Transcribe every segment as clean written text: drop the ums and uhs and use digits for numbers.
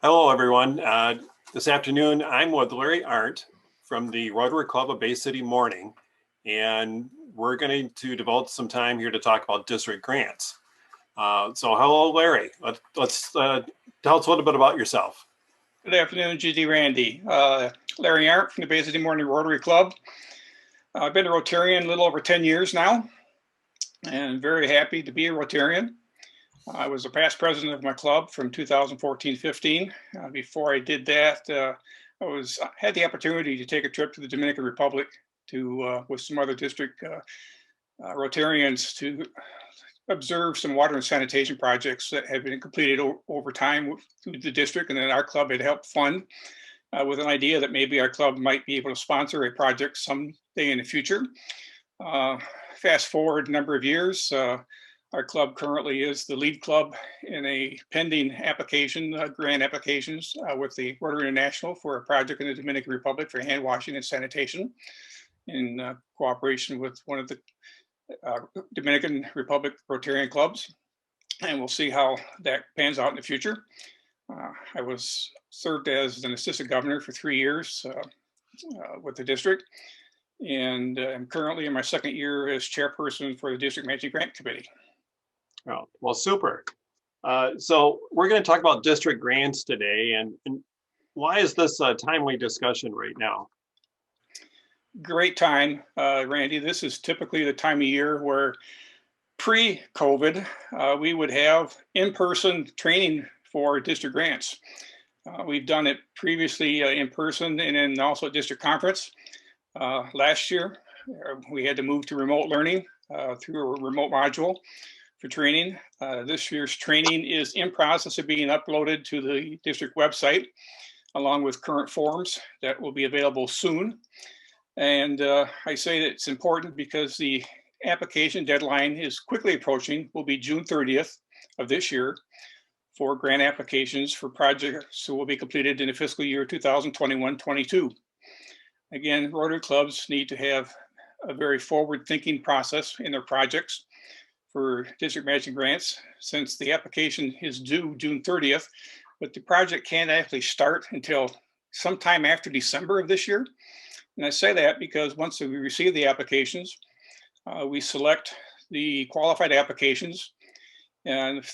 Hello, everyone. This afternoon, I'm with Larry Arndt from the Rotary Club of Bay City Morning, and we're going to devote some time here to talk about district grants. So hello, Larry. Let's tell us a little bit about yourself. Good afternoon, GD Randy. Larry Arndt from the Bay City Morning Rotary Club. I've been a Rotarian a little over 10 years now, and very happy to be a Rotarian. I was a past president of my club from 2014-15. Before I did that, I had the opportunity to take a trip to the Dominican Republic with some other district Rotarians to observe some water and sanitation projects that had been completed over time through the district, and then our club had helped fund with an idea that maybe our club might be able to sponsor a project someday in the future. Fast forward a number of years, our club currently is the lead club in a pending application, grant applications with the Rotary International for a project in the Dominican Republic for hand washing and sanitation in cooperation with one of the Dominican Republic Rotarian clubs. And we'll see how that pans out in the future. I served as an assistant governor for 3 years with the district, and I'm currently in my second year as chairperson for the district matching grant committee. Oh, well, super. So we're going to talk about district grants today, and why is this a timely discussion right now? Great time, Randy. This is typically the time of year where pre-COVID, we would have in-person training for district grants. We've done it previously in person and then also at district conference. Last year, we had to move to remote learning through a remote module for training. This year's training is in process of being uploaded to the district website, along with current forms that will be available soon. And I say that it's important because the application deadline is quickly approaching, will be June 30th of this year for grant applications for projects that will be completed in the fiscal year 2021-22. Again, Rotary clubs need to have a very forward-thinking process in their projects for district matching grants, since the application is due June 30th, but the project can't actually start until sometime after December of this year. And I say that because once we receive the applications, we select the qualified applications, and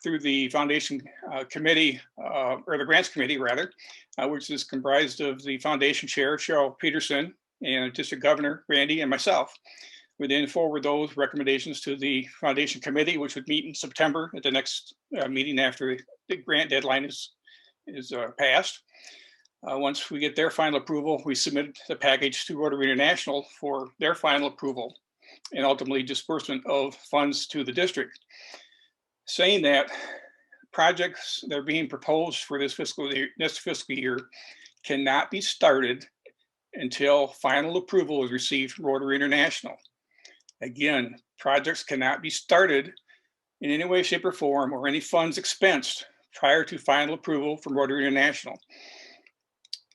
through the foundation committee, or the grants committee rather, which is comprised of the foundation chair, Cheryl Peterson, and district governor, Randy, and myself. We then forward those recommendations to the foundation committee, which would meet in September at the next meeting after the grant deadline is passed. Once we get their final approval, we submit the package to Rotary International for their final approval and ultimately disbursement of funds to the district. Saying that, projects that are being proposed for this fiscal year cannot be started until final approval is received from Rotary International. Again, projects cannot be started in any way, shape, or form, or any funds expensed prior to final approval from Rotary International.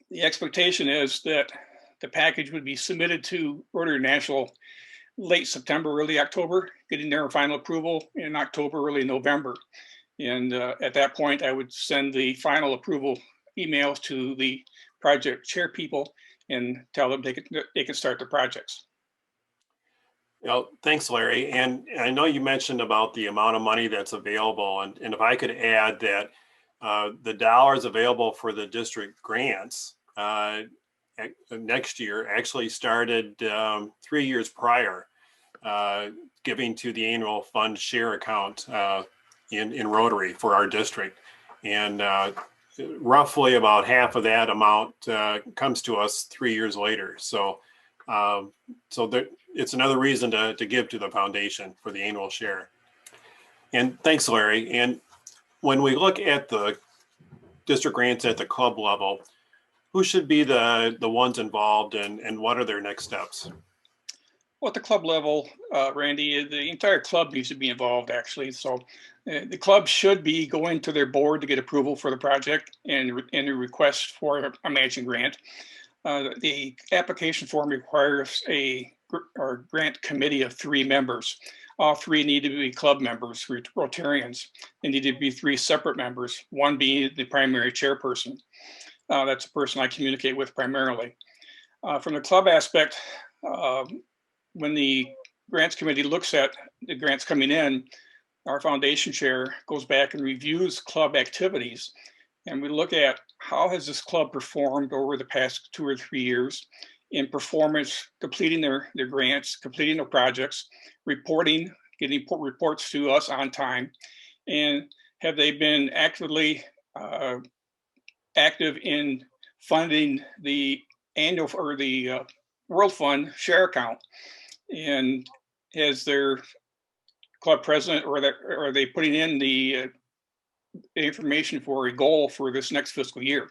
The expectation is that the package would be submitted to Rotary International late September, early October, getting their final approval in October, early November. And at that point, I would send the final approval emails to the project chair people and tell them they can start the projects. Thanks, Larry. And I know you mentioned about the amount of money that's available. And if I could add that the dollars available for the district grants next year actually started 3 years prior, giving to the annual fund share account in Rotary for our district. And roughly about half of that amount comes to us 3 years later. So it's another reason to give to the foundation for the annual share. And thanks, Larry. And when we look at the district grants at the club level, who should be the ones involved, and what are their next steps? Well, at the club level, Randy, the entire club needs to be involved, actually. So the club should be going to their board to get approval for the project and a request for a matching grant. The application form requires a grant committee of 3 members. all three need to be club members, Rotarians. They need to be three separate members, one being the primary chairperson. That's the person I communicate with primarily. From the club aspect, when the grants committee looks at the grants coming in, our foundation chair goes back and reviews club activities. And we look at how has this club performed over the past 2 or 3 years in performance, completing their grants, completing their projects, reporting, getting reports to us on time, and have they been actively active in funding the annual or the World Fund share account, and has their club president or are they putting in the information for a goal for this next fiscal year?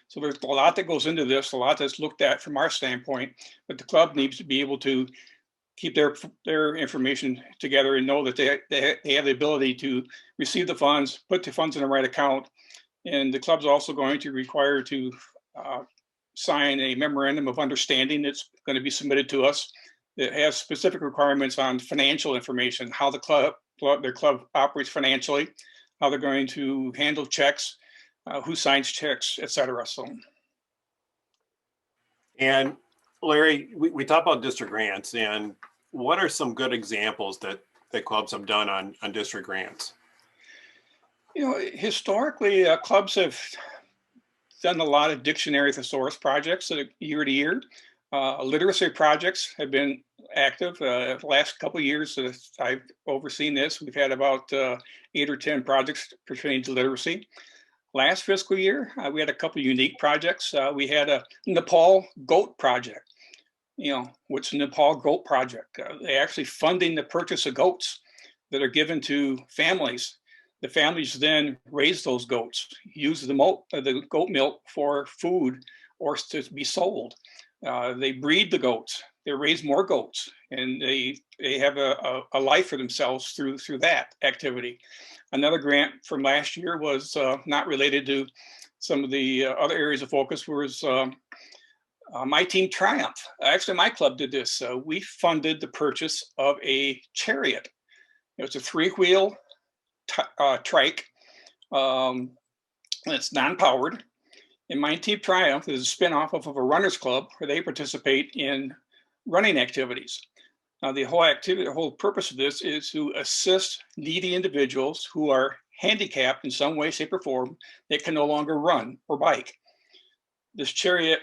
So there's a lot that goes into this, a lot that's looked at from our standpoint, but the club needs to be able to keep their information together and know that they have the ability to receive the funds, put the funds in the right account. And the club's also going to require to sign a memorandum of understanding that's going to be submitted to us that has specific requirements on financial information, how their club operates financially, how they're going to handle checks, who signs checks, et cetera. So. And Larry, we talk about district grants, and what are some good examples that clubs have done on district grants? You know, historically, clubs have done a lot of dictionary thesaurus projects year to year. Literacy projects have been active. The last couple of years that I've overseen this, we've had about 8 or 10 projects pertaining to literacy. Last fiscal year, we had a couple of unique projects. We had a Nepal goat project. You know, what's a Nepal goat project? They actually funding the purchase of goats that are given to families. The families then raise those goats, use the goat milk for food or to be sold. They breed the goats, they raise more goats, and they have a life for themselves through that activity. Another grant from last year was not related to some of the other areas of focus, was My Team Triumph. Actually, my club did this. We funded the purchase of a chariot. It's a 3-wheel trike. It's non-powered. And My Team Triumph is a spinoff of a runners club where they participate in running activities. Now, the whole purpose of this is to assist needy individuals who are handicapped in some way, shape, or form that can no longer run or bike. This chariot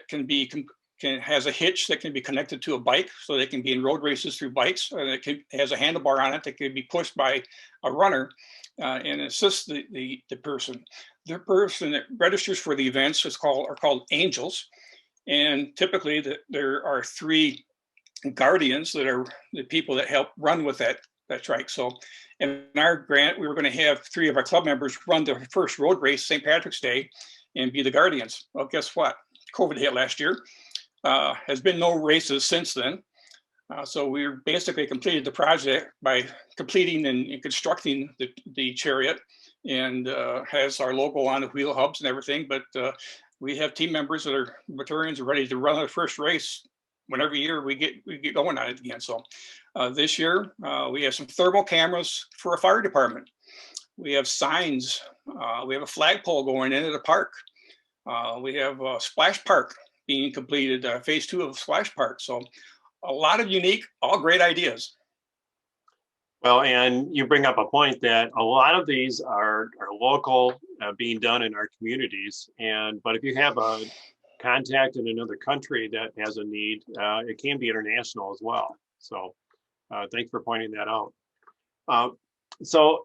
has a hitch that can be connected to a bike, so they can be in road races through bikes. And it has a handlebar on it that can be pushed by a runner and assist the person. The person that registers for the events are called angels, and typically there are 3 guardians that are the people that help run with that trike. So in our grant, we were going to have 3 of our club members run the first road race, St. Patrick's Day, and be the guardians. Well, guess what? COVID hit last year. Has been no races since then. So we basically completed the project by completing and constructing the chariot, and has our logo on the wheel hubs and everything. But we have team members that are Rotarians ready to run the first race whenever year we get going on it again. So this year we have some thermal cameras for a fire department. We have signs. We have a flagpole going into the park. We have a splash park being completed, phase 2 of splash park. So a lot of unique, all great ideas. Well, and you bring up a point that a lot of these are local, being done in our communities. But if you have a contact in another country that has a need, it can be international as well. So thanks for pointing that out. So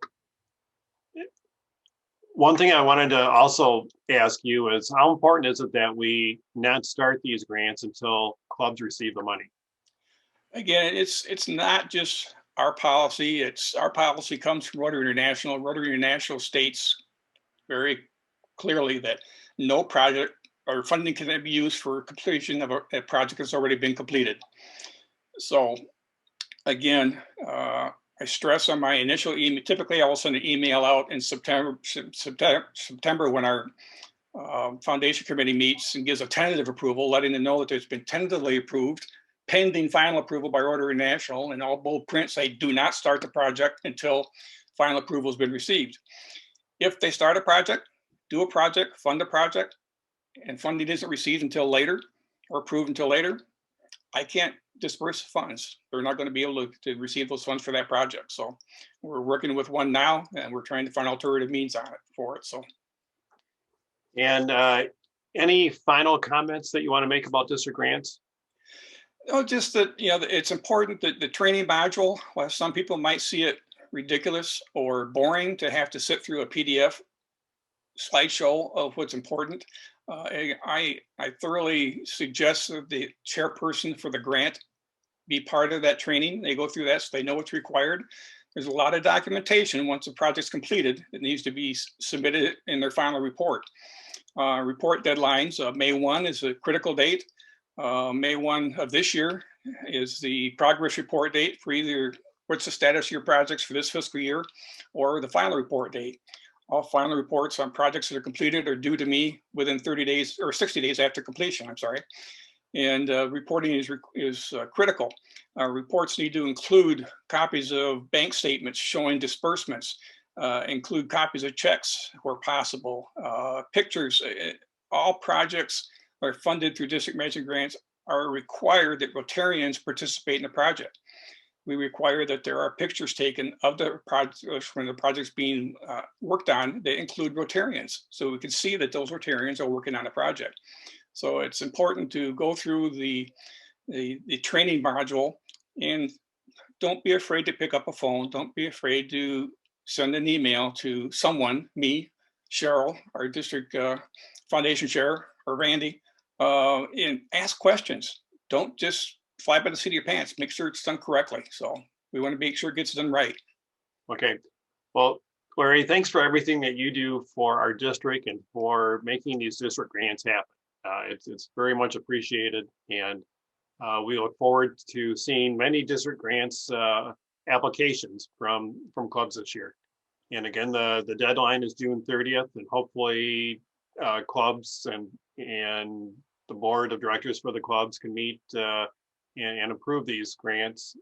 one thing I wanted to also ask you is, how important is it that we not start these grants until clubs receive the money? Again, it's not just our policy. Our policy comes from Rotary International. Rotary International states very clearly that no project or funding can be used for completion of a project that's already been completed. So again, I stress on my initial email. Typically, I will send an email out in September when our foundation committee meets and gives a tentative approval, letting them know that it's been tentatively approved pending final approval by Rotary National, and all bold print say do not start the project until final approval has been received. If they start a project, do a project, fund a project, and funding isn't received until later or approved until later, I can't disperse funds. They're not going to be able to receive those funds for that project. So we're working with one now, and we're trying to find alternative means on it for it. So, And any final comments that you want to make about district grants? oh, just that, it's important that the training module, while some people might see it ridiculous or boring to have to sit through a PDF slideshow of what's important, I thoroughly suggest that the chairperson for the grant be part of that training. They go through that so they know what's required. There's a lot of documentation once the project's completed that needs to be submitted in their final report. Report deadlines, May 1 is a critical date. May 1 of this year is the progress report date for either what's the status of your projects for this fiscal year or the final report date. All final reports on projects that are completed are due to me within 30 days or 60 days after completion, I'm sorry. And reporting is critical. Reports need to include copies of bank statements showing disbursements, include copies of checks where possible, pictures. All projects are funded through district matching grants are required that Rotarians participate in the project. We require that there are pictures taken of the projects when the project's being worked on that include Rotarians, so we can see that those Rotarians are working on a project. So it's important to go through the training module, and don't be afraid to pick up a phone. Don't be afraid to send an email to someone, me, Cheryl, our district foundation chair, or Randy, and ask questions. Don't just fly by the seat of your pants. Make sure it's done correctly. So we want to make sure it gets done right. Okay. Well, Larry, thanks for everything that you do for our district and for making these district grants happen. It's very much appreciated, and we look forward to seeing many district grants applications from clubs this year. And again, the deadline is June 30th, and hopefully clubs and the board of directors for the clubs can meet and approve these grants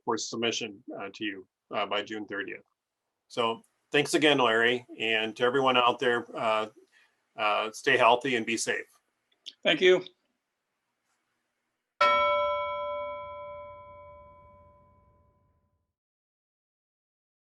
for submission to you by June 30th. So thanks again, Larry, and to everyone out there, stay healthy and be safe. Thank you.